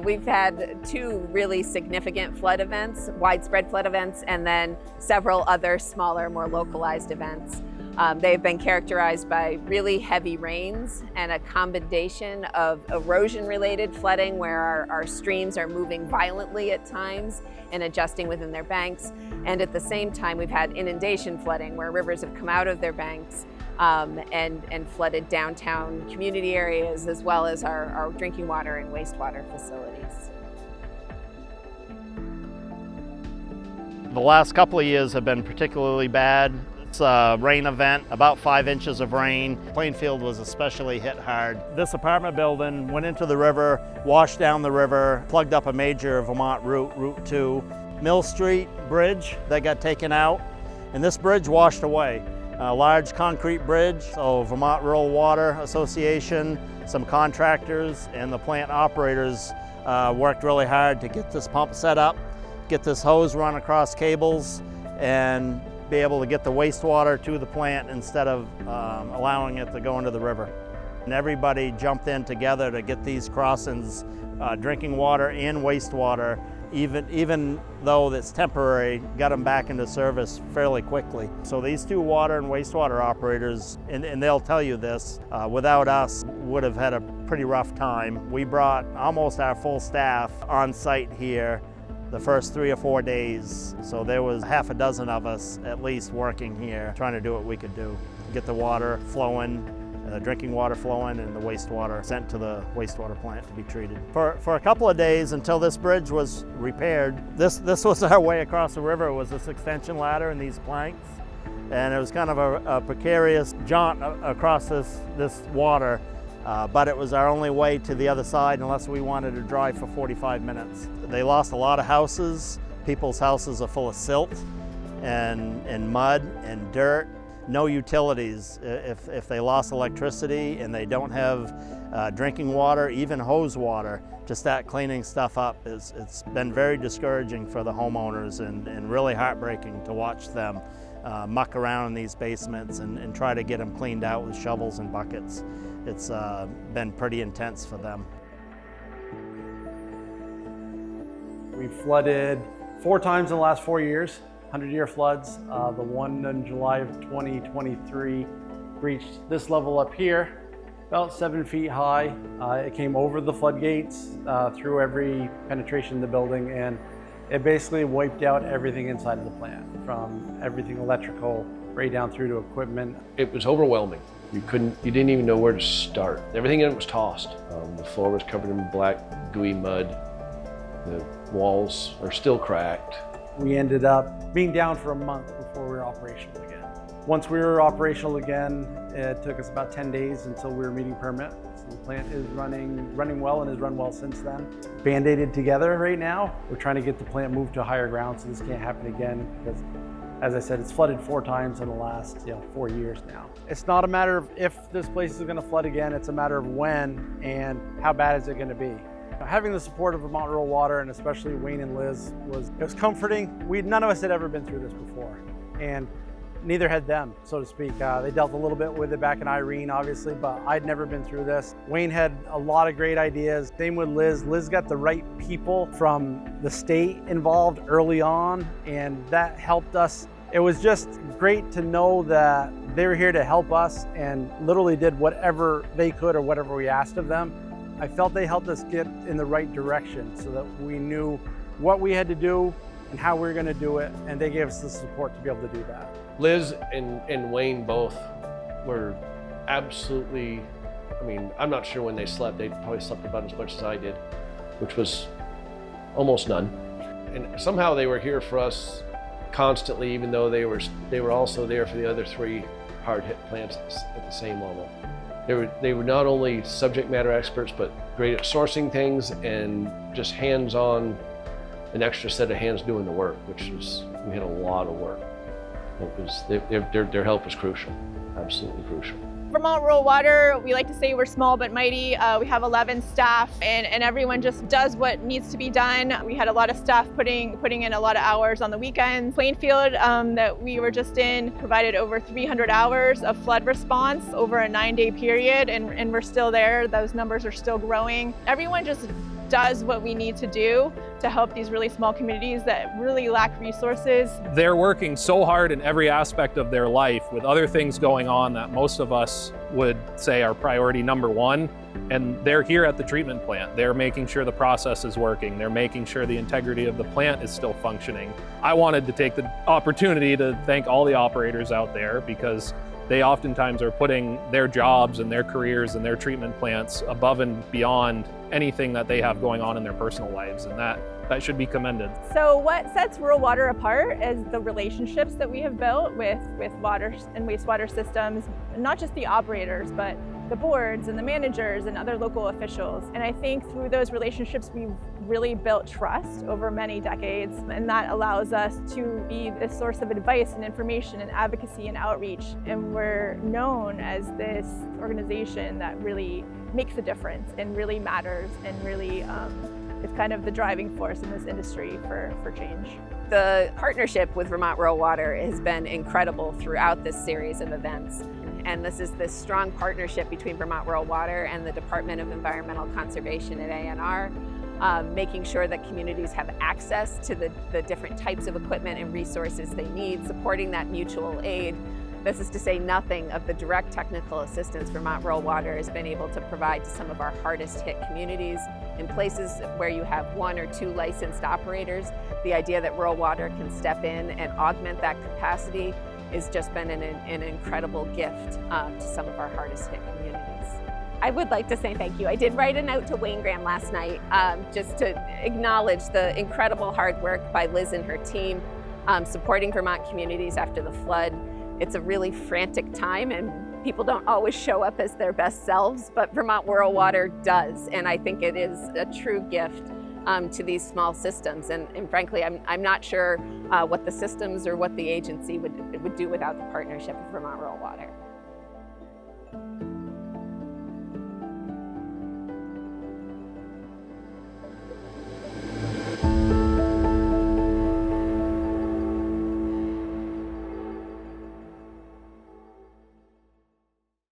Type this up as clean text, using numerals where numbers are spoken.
We've had two really significant flood events, widespread flood events, and then several other smaller, more localized events. They've been characterized by really heavy rains and a combination of erosion-related flooding where our streams are moving violently at times and adjusting within their banks. And at the same time, we've had inundation flooding where rivers have come out of their banks and flooded downtown community areas as well as our drinking water and wastewater facilities. The last couple of years have been particularly bad. It's a rain event, about 5 inches of rain. Plainfield was especially hit hard. This apartment building went into the river, washed down the river, plugged up a major Vermont route, Route 2. Mill Street Bridge that got taken out, and this bridge washed away. A large concrete bridge, so Vermont Rural Water Association, some contractors, and the plant operators worked really hard to get this pump set up, get this hose run across cables, and be able to get the wastewater to the plant instead of allowing it to go into the river. And everybody jumped in together to get these crossings, drinking water and wastewater, even though it's temporary, got them back into service fairly quickly. So these two water and wastewater operators, and they'll tell you this, without us would have had a pretty rough time. We brought almost our full staff on site here the first 3 or 4 days. So there was half a dozen of us at least working here, trying to do what we could do. Get the water flowing, the drinking water flowing, and the wastewater sent to the wastewater plant to be treated. For a couple of days until this bridge was repaired, this was our way across the river, was this extension ladder and these planks. And it was kind of a precarious jaunt across this water. But it was our only way to the other side unless we wanted to drive for 45 minutes. They lost a lot of houses. People's houses are full of silt and mud and dirt. No utilities. If they lost electricity and they don't have drinking water, even hose water, to start cleaning stuff up, it's been very discouraging for the homeowners and really heartbreaking to watch them muck around in these basements and try to get them cleaned out with shovels and buckets. It's been pretty intense for them. We flooded 4 times in the last 4 years, 100-year floods. The one in July of 2023 reached this level up here, about 7 feet high. It came over the floodgates, through every penetration in the building, and it basically wiped out everything inside of the plant, from everything electrical right down through to equipment. It was overwhelming. You didn't even know where to start. Everything in it was tossed. The floor was covered in black, gooey mud. The walls are still cracked. We ended up being down for a month before we were operational again. Once we were operational again, it took us about 10 days until we were meeting permit. So the plant is running well and has run well since then. Band-aided together right now. We're trying to get the plant moved to higher ground so this can't happen again, because as I said, it's flooded 4 times in the last 4 years now. It's not a matter of if this place is going to flood again, it's a matter of when and how bad is it going to be. Having the support of Vermont Rural Water, and especially Wayne and Liz, was comforting. None of us had ever been through this before, and neither had them, so to speak. They dealt a little bit with it back in Irene, obviously, but I'd never been through this. Wayne had a lot of great ideas. Same with Liz. Liz got the right people from the state involved early on, and that helped us. It was just great to know that they were here to help us and literally did whatever they could or whatever we asked of them. I felt they helped us get in the right direction so that we knew what we had to do and how we were going to do it, and they gave us the support to be able to do that. Liz and Wayne both were absolutely, I'm not sure when they slept. They probably slept about as much as I did, which was almost none. And somehow they were here for us constantly, even though they were also there for the other 3 hard-hit plants at the same level. They were not only subject matter experts, but great at sourcing things and just hands-on, an extra set of hands doing the work, we had a lot of work. Their help was crucial, absolutely crucial. Vermont Rural Water, we like to say we're small but mighty. We have 11 staff and everyone just does what needs to be done. We had a lot of staff putting in a lot of hours on the weekends. Plainfield that we were just in provided over 300 hours of flood response over a 9-day period, and we're still there. Those numbers are still growing. Everyone just does what we need to do to help these really small communities that really lack resources. They're working so hard in every aspect of their life with other things going on that most of us would say are priority number one. And they're here at the treatment plant. They're making sure the process is working. They're making sure the integrity of the plant is still functioning. I wanted to take the opportunity to thank all the operators out there, because they oftentimes are putting their jobs and their careers and their treatment plants above and beyond anything that they have going on in their personal lives, and that should be commended. So what sets rural water apart is the relationships that we have built with water and wastewater systems, not just the operators, but the boards and the managers and other local officials. And I think through those relationships, we've really built trust over many decades, and that allows us to be a source of advice and information and advocacy and outreach. And we're known as this organization that really makes a difference and really matters and really is kind of the driving force in this industry for change. The partnership with Vermont Rural Water has been incredible throughout this series of events. And this is this strong partnership between Vermont Rural Water and the Department of Environmental Conservation at ANR, making sure that communities have access to the different types of equipment and resources they need, supporting that mutual aid. This is to say nothing of the direct technical assistance Vermont Rural Water has been able to provide to some of our hardest hit communities. In places where you have 1 or 2 licensed operators, the idea that rural water can step in and augment that capacity has just been an incredible gift to some of our hardest hit communities. I would like to say thank you. I did write a note to Wayne Graham last night just to acknowledge the incredible hard work by Liz and her team supporting Vermont communities after the flood. It's a really frantic time, and people don't always show up as their best selves, but Vermont Rural Water does, and I think it is a true gift to these small systems. And frankly, I'm not sure what the systems or what the agency would do without the partnership of Vermont Rural Water.